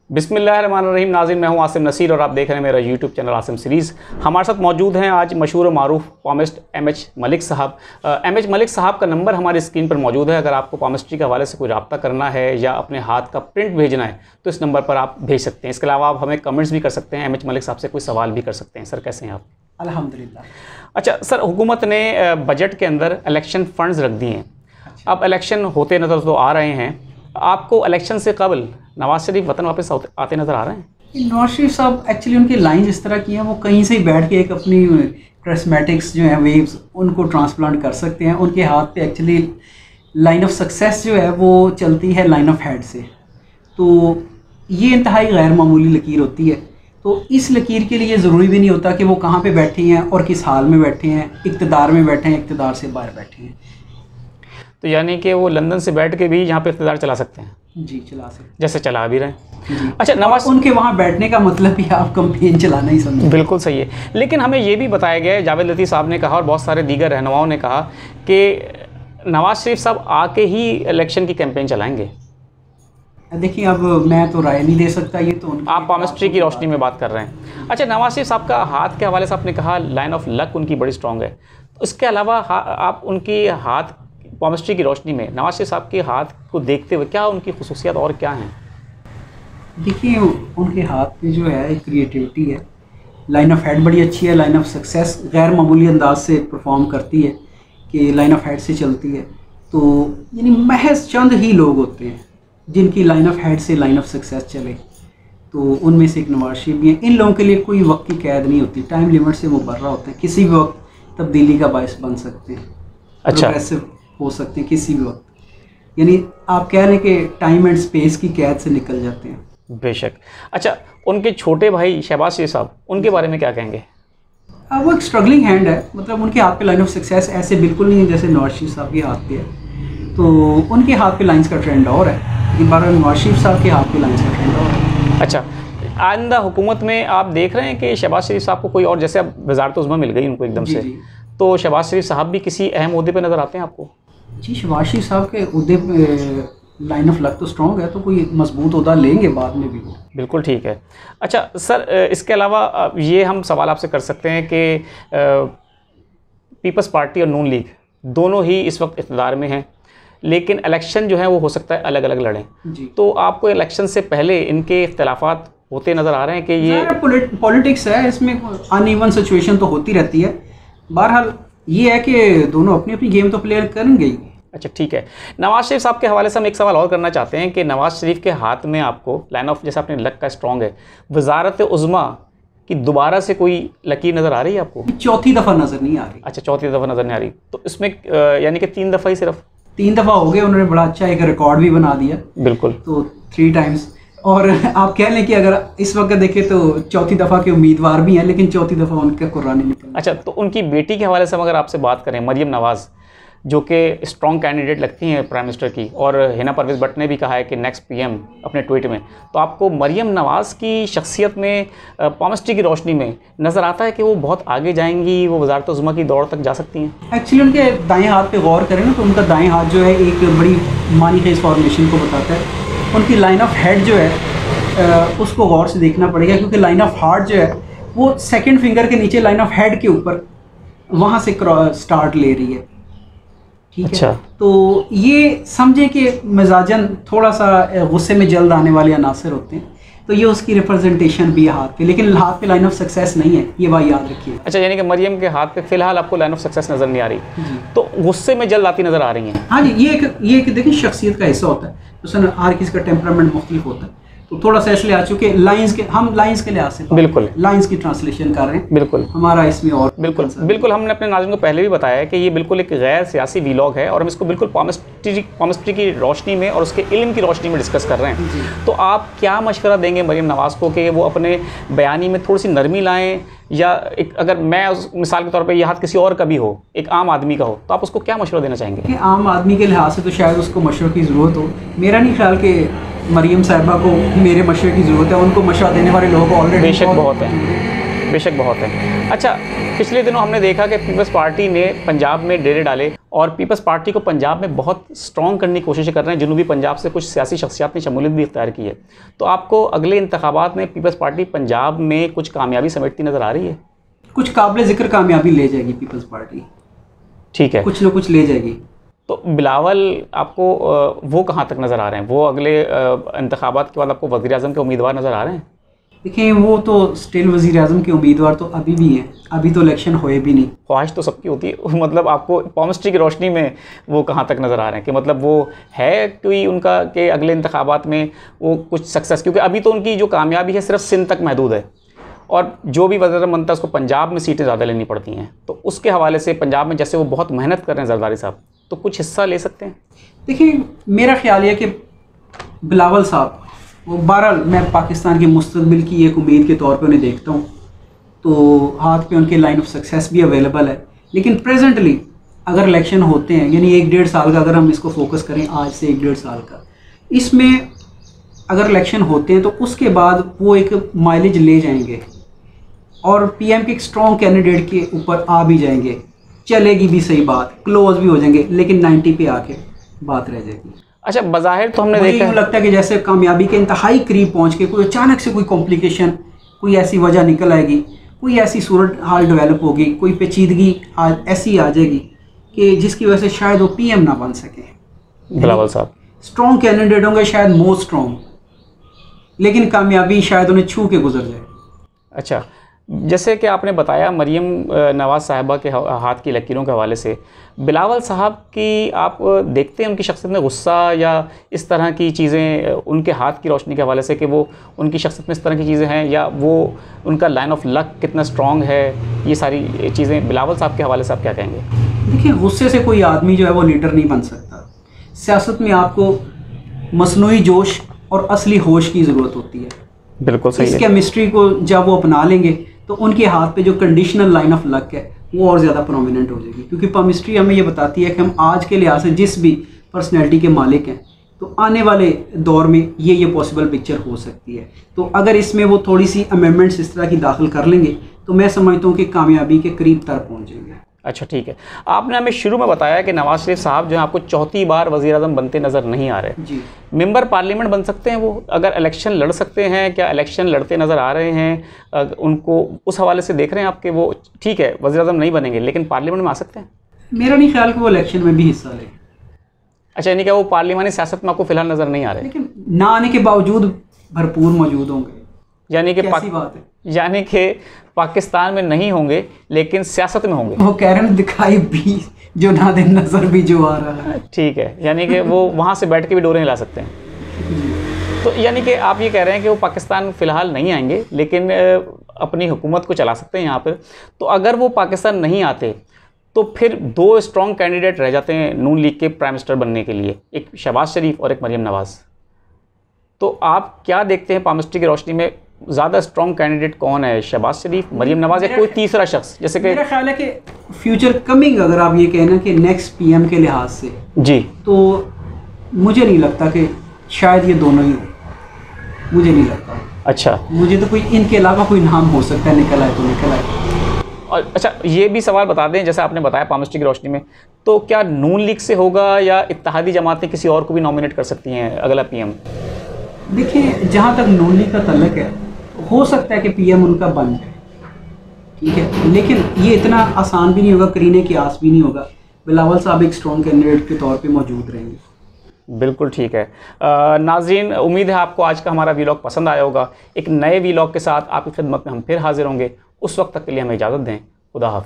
बिस्मिल्लाहिर्रहमानिर्रहीम। नाज़रीन, मैं हूं आसिम नसीर और आप देख रहे हैं मेरा यूट्यूब चैनल आसिम सीरीज़। हमारे साथ मौजूद हैं आज मशहूर मारूफ पामिस्ट एम.एच. मलिक साहब। एम.एच. मलिक साहब का नंबर हमारी स्क्रीन पर मौजूद है। अगर आपको पामिस्ट्री के हवाले से कोई रब्ता करना है या अपने हाथ का प्रिंट भेजना है तो इस नंबर पर आप भेज सकते हैं। इसके अलावा आप हमें कमेंट्स भी कर सकते हैं। एम.एच. मलिक साहब से कोई सवाल भी कर सकते हैं। सर, कैसे हैं आप? अल्हम्दुलिल्लाह। अच्छा सर, हुकूमत ने बजट के अंदर इलेक्शन फ़ंड्स रख दिए हैं। अच्छा। अब इलेक्शन होते नज़र तो आ रहे हैं, आपको इलेक्शन से कबल नवाज शरीफ वतन वापस आते नज़र आ रहे हैं? नवाज शरीफ साहब एक्चुअली उनकी लाइंस इस तरह की हैं, वो कहीं से ही बैठ के एक अपनी क्रिस्मेटिक्स जो हैं वेव्स उनको ट्रांसप्लांट कर सकते हैं। उनके हाथ पे एक्चुअली लाइन ऑफ सक्सेस जो है वो चलती है लाइन ऑफ हेड से, तो ये इंतहाई गैर मामूली लकीर होती है। तो इस लकीर के लिए ज़रूरी भी नहीं होता कि वो कहाँ पे बैठे हैं और किस हाल में बैठे हैं, इक़्तिदार में बैठे हैं, इक़्तिदार से बाहर बैठे हैं। तो यानी कि वो लंदन से बैठ के भी यहाँ पे इक़्तिदार चला सकते हैं? जी, चला सकते, जैसे चला भी रहे हैं। अच्छा, नवाज उनके वहाँ बैठने का मतलब ही आप कैंपेन चलाना ही समझे। बिल्कुल सही है, लेकिन हमें ये भी बताया गया है, जावेद लतीफ़ साहब ने कहा और बहुत सारे दीगर रहनुमाओं ने कहा कि नवाज शरीफ साहब आके ही इलेक्शन की कैंपेन चलाएंगे। देखिए, अब मैं तो राय नहीं दे सकता, ये तो आप पामिस्ट्री की रोशनी में बात कर रहे हैं। अच्छा, नवाज शरीफ साहब का हाथ के हवाले से आपने कहा लाइन ऑफ लक उनकी बड़ी स्ट्रॉन्ग है, तो इसके अलावा आप उनकी हाथ पामिस्ट्री की रोशनी में नवाज शरीफ साहब के हाथ को देखते हुए क्या उनकी खुसूसियात और क्या हैं? देखिए, उनके हाथ में जो है एक क्रिएटिविटी है, लाइन ऑफ हेड बड़ी अच्छी है, लाइन ऑफ सक्सेस गैर मामूली अंदाज से परफॉर्म करती है कि लाइन ऑफ हेड से चलती है। तो यानी महज चंद ही लोग होते हैं जिनकी लाइन ऑफ हेड से लाइन ऑफ सक्सेस चले, तो उनमें से एक नवाज शरीफ भी हैं। इन लोगों के लिए कोई वक्त की कैद नहीं होती, टाइम लिमिट से मुबर्रा होते हैं, किसी भी वक्त तब्दीली का बायस बन सकते हैं। अच्छा, प्रोग्रेसिव हो सकते हैं किसी भी वक्त, यानी आप कह रहे हैं कि टाइम एंड स्पेस की कैद से निकल जाते हैं। बेशक। अच्छा, उनके छोटे भाई शहबाज शरीफ साहब, उनके बारे में क्या कहेंगे? अब वो एक स्ट्रगलिंग हैंड है, मतलब उनके हाथ पे लाइन ऑफ सक्सेस ऐसे बिल्कुल नहीं है जैसे नवाज शरीफ साहब के हाथ पे है। तो उनके हाथ पे लाइंस का ट्रेंड और है, लेकिन बार नवाज शरीफ साहब के हाथ पे लाइंस का ट्रेंड और है। अच्छा, आइंदा हुकूमत में आप देख रहे हैं कि शहबाज शरीफ साहब को कोई और, जैसे अब वज़ारत उज़्मा मिल गई उनको एकदम से, तो शहबाज शरीफ साहब भी किसी अहम ओहदे पे नज़र आते हैं आपको? जी, शहबाज शरीफ साहब के ओहदे पे लाइन ऑफ लक तो स्ट्रॉन्ग है, तो कोई मजबूत ओहदा लेंगे बाद में भी वो। बिल्कुल ठीक है। अच्छा सर, इसके अलावा ये हम सवाल आपसे कर सकते हैं कि पीपल्स पार्टी और नून लीग दोनों ही इस वक्त इक़्तिदार में हैं, लेकिन इलेक्शन जो है वो हो सकता है अलग अलग लड़ें जी। तो आपको इलेक्शन से पहले इनके इख्तलाफात होते नज़र आ रहे हैं कि ये पॉलिटिक्स है, इसमें अनइवन सिचुएशन तो होती रहती है। बहरहाल ये है कि दोनों अपनी अपनी गेम तो प्ले करेंगे ही। अच्छा ठीक है। नवाज शरीफ साहब के हवाले से हम एक सवाल और करना चाहते हैं कि नवाज शरीफ के हाथ में आपको लाइन ऑफ, जैसा अपने लक का स्ट्रॉन्ग है, वज़ारत उज़्मा की दोबारा से कोई लकीर नज़र आ रही है आपको? चौथी दफ़ा नज़र नहीं आ रही। अच्छा, चौथी दफ़ा नज़र नहीं आ रही, तो इसमें यानी कि 3 दफ़ा ही, सिर्फ 3 दफ़ा हो गए, उन्होंने बड़ा अच्छा एक रिकॉर्ड भी बना दिया। बिल्कुल, तो 3 टाइम्स। और आप कह लें कि अगर इस वक्त देखें तो चौथी दफ़ा के उम्मीदवार भी हैं, लेकिन चौथी दफ़ा उनका कुरान नहीं निकला। अच्छा, तो उनकी बेटी के हवाले से हम अगर आपसे बात करें, मरियम नवाज़, जो कि स्ट्रॉन्ग कैंडिडेट लगती हैं प्राइम मिनिस्टर की, और हिना परवेज़ भट्ट ने भी कहा है कि नेक्स्ट पीएम अपने ट्वीट में, तो आपको मरियम नवाज़ की शख्सियत में पामिस्ट्री की रोशनी में नज़र आता है कि वो बहुत आगे जाएंगी, वो वज़ारत उज़्मा की दौड़ तक जा सकती हैं? एक्चुअली उनके दाएं हाथ पे गौर करें ना, तो उनका दाएं हाथ जो है एक बड़ी मानी खेज फॉर्मेशन को बताता है। उनकी लाइन ऑफ हेड जो है उसको गौर से देखना पड़ेगा, क्योंकि लाइन ऑफ हार्ट जो है वो सेकंड फिंगर के नीचे लाइन ऑफ हेड के ऊपर वहाँ से स्टार्ट ले रही है। ठीक अच्छा। है, तो ये समझे कि मिजाजन थोड़ा सा गुस्से में जल्द आने वाले अनासर होते हैं, तो ये उसकी रिप्रेजेंटेशन भी है हाथ पे, लेकिन हाथ पे लाइन ऑफ सक्सेस नहीं है, ये बात याद रखिए। अच्छा, यानी कि मरियम के हाथ पे फिलहाल आपको लाइन ऑफ सक्सेस नज़र नहीं आ रही, तो गुस्से में जल्द आती नज़र आ रही हैं। हाँ जी, ये एक देखिए शख्सियत का हिस्सा होता है, तो हर किसी का टेम्परामेंट मुख्तलिफ होता है, तो थोड़ा सा इसलिए आ चुके हम लाइंस के लिहाज से बिल्कुल लाइंस की ट्रांसलेशन कर रहे हैं। बिल्कुल, हमारा इसमें और बिल्कुल हमने अपने नाज़रीन को पहले भी बताया है कि ये बिल्कुल एक गैर सियासी वीलॉग है और हम इसको बिल्कुल पामिस्ट्री की रोशनी में और उसके इल्म की रोशनी में डिस्कस कर रहे हैं। तो आप क्या मशवरा देंगे मरियम नवाज़ को कि वो अपने बयानी में थोड़ी सी नरमी लाएँ, या एक अगर मैं मिसाल के तौर पे यह हाथ किसी और का भी हो, एक आम आदमी का हो, तो आप उसको क्या मशवरा देना चाहेंगे? आम आदमी के लिहाज से तो शायद उसको मशवरे की ज़रूरत हो। मेरा नहीं ख्याल कि मरियम साहिबा को मेरे मशवरे की ज़रूरत है, उनको मशवरा देने वाले लोग ऑलरेडी बेशक बहुत हैं। बेशक बहुत है। अच्छा, पिछले दिनों हमने देखा कि पीपल्स पार्टी ने पंजाब में डेरे डाले और पीपल्स पार्टी को पंजाब में बहुत स्ट्रॉन्ग करने की कोशिश कर रहे हैं। जनूबी पंजाब से कुछ सियासी शख्सियात ने शमूलियत भी इख्तियार की है। तो आपको अगले इंतखाबात में पीपल्स पार्टी पंजाब में कुछ कामयाबी समेटती नज़र आ रही है? कुछ काबिल ज़िक्र कामयाबी ले जाएगी पीपल्स पार्टी, ठीक है, कुछ ना कुछ ले जाएगी। तो बिलावल आपको वो कहाँ तक नज़र आ रहे हैं? वो अगले इंतखाबात के बाद आपको वज़ीर आज़म के उम्मीदवार नज़र आ रहे हैं? देखिए, वो तो स्टिल वज़ीर आज़म के उम्मीदवार तो अभी भी हैं, अभी तो इलेक्शन हुए भी नहीं। ख्वाहिश तो सबकी होती है, मतलब आपको पामिस्ट्री की रोशनी में वो कहाँ तक नज़र आ रहे हैं कि मतलब वो है कोई उनका कि अगले इंतखाबात में वो कुछ सक्सेस, क्योंकि अभी तो उनकी जो कामयाबी है सिर्फ सिंध तक महदूद है और जो भी वज़ीर बनता है उसको पंजाब में सीटें ज़्यादा लेनी पड़ती हैं। तो उसके हवाले से पंजाब में जैसे वो बहुत मेहनत कर रहे हैं जरदारी साहब, तो कुछ हिस्सा ले सकते हैं? देखिए, मेरा ख्याल है कि बिलावल साहब वो बहरहाल मैं पाकिस्तान के मुस्तकबिल की एक उम्मीद के तौर पे उन्हें देखता हूँ, तो हाथ पे उनके लाइन ऑफ सक्सेस भी अवेलेबल है। लेकिन प्रेजेंटली अगर इलेक्शन होते हैं, यानी 1-1.5 साल का अगर हम इसको फोकस करें, आज से 1-1.5 साल का, इसमें अगर इलेक्शन होते हैं तो उसके बाद वो एक माइलेज ले जाएंगे और पीएम के एक स्ट्रॉन्ग कैंडिडेट के ऊपर आ भी जाएंगे। चलेगी भी सही बात, क्लोज भी हो जाएंगे, लेकिन 90 पे आके बात रह जाएगी। अच्छा, बज़ाहिर तो हमने देखा, लगता है कि जैसे कामयाबी के इंतहाई करीब पहुंच के कोई अचानक से कोई कॉम्प्लिकेशन, कोई ऐसी वजह निकल आएगी, कोई ऐसी सूरत हाल डेवलप होगी, कोई पेचीदगी ऐसी आ जाएगी कि जिसकी वजह से शायद वो पीएम ना बन सके। बिलावल साहब स्ट्रॉन्ग कैंडिडेट होंगे, शायद मोस्ट स्ट्रॉन्ग, लेकिन कामयाबी शायद उन्हें छू के गुजर जाए। अच्छा, जैसे कि आपने बताया मरीम नवाज़ साहिबा के हाथ की लकीरों के हवाले से, बिलावल साहब की आप देखते हैं उनकी शख्सियत में गुस्सा या इस तरह की चीज़ें उनके हाथ की रोशनी के हवाले से कि वो उनकी शख्सियत में इस तरह की चीज़ें हैं, या वो उनका लाइन ऑफ लक कितना स्ट्रॉन्ग है, ये सारी चीज़ें बिलावल साहब के हवाले से आप क्या कहेंगे? देखिए, गुस्से से कोई आदमी जो है वो लीडर नहीं बन सकता। सियासत में आपको मसनूई जोश और असली होश की ज़रूरत होती है। बिल्कुल सही है। इस केमिस्ट्री को जब वो अपना लेंगे तो उनके हाथ पे जो कंडीशनल लाइन ऑफ लक है वो और ज़्यादा प्रोमिनेंट हो जाएगी, क्योंकि केमिस्ट्री हमें ये बताती है कि हम आज के लिहाज से जिस भी पर्सनैलिटी के मालिक हैं, तो आने वाले दौर में ये पॉसिबल पिक्चर हो सकती है। तो अगर इसमें वो थोड़ी सी अमेंडमेंट्स इस तरह की दाखिल कर लेंगे तो मैं समझता हूँ कि कामयाबी के करीब तर पहुँचेंगे। अच्छा, ठीक है। आपने हमें शुरू में बताया कि नवाज शरीफ साहब जो है आपको चौथी बार वज़ीर आज़म बनते नज़र नहीं आ रहे जी। मेंबर पार्लियामेंट बन सकते हैं वो? अगर इलेक्शन लड़ सकते हैं, क्या इलेक्शन लड़ते नज़र आ रहे हैं? उनको उस हवाले से देख रहे हैं आपके वो ठीक है वज़ीर आज़म नहीं बनेंगे लेकिन पार्लियामेंट में आ सकते हैं? मेरा नहीं ख्याल कि वो इलेक्शन में भी हिस्सा लें। अच्छा, यानी क्या वो पार्लियामानी सियासत में आपको फिलहाल नज़र नहीं आ रहे? लेकिन ना आने के बावजूद भरपूर मौजूद होंगे। यानी कि कैसी बात है? यानी कि पाकिस्तान में नहीं होंगे लेकिन सियासत में होंगे। वो कह रहे हैं दिखाई भी जो ना दे नजर भी जो आ रहा है। ठीक है, यानी कि वो वहाँ से बैठ के भी डोरे हिला सकते हैं। तो यानी कि आप ये कह रहे हैं कि वो पाकिस्तान फ़िलहाल नहीं आएंगे लेकिन अपनी हुकूमत को चला सकते हैं यहाँ पर। तो अगर वो पाकिस्तान नहीं आते तो फिर 2 स्ट्रॉन्ग कैंडिडेट रह जाते हैं नून लीग के प्राइम मिनिस्टर बनने के लिए, एक शहबाज शरीफ और एक मरीम नवाज़। तो आप क्या देखते हैं पामिस्ट्री की रोशनी में ज़्यादा स्ट्रॉन्ग कैंडिडेट कौन है, शहबाज शरीफ, मरीम नवाज़ या कोई तीसरा शख्स? जैसे कि मेरा ख्याल है कि फ्यूचर कमिंग अगर आप ये कहना कि नेक्स्ट पीएम के लिहाज से जी, तो मुझे नहीं लगता कि शायद ये दोनों ही हो, मुझे नहीं लगता। अच्छा, मुझे तो कोई इनके अलावा कोई नाम हो सकता है, निकल आए तो निकल आए। और अच्छा, ये भी सवाल बता दें, जैसे आपने बताया पामिस्ट्री की रोशनी में, तो क्या नून लीग से होगा या इत्तेहादी जमातें किसी और को भी नॉमिनेट कर सकती हैं अगला पीएम? देखिए, जहाँ तक नून लीग का तल्लक है, हो सकता है कि पीएम उनका बन जाए, ठीक है, लेकिन ये इतना आसान भी नहीं होगा, करीने की आस भी नहीं होगा। बिलावल साहब एक स्ट्रॉन्ग कैंडिडेट के तौर पे मौजूद रहेंगे। बिल्कुल ठीक है। नाज़रीन, उम्मीद है आपको आज का हमारा वीलॉग पसंद आया होगा। एक नए वीलॉग के साथ आपकी खिदमत में हम फिर हाजिर होंगे। उस वक्त तक के लिए हमें इजाज़त दें। खुदा हाफ़िज़।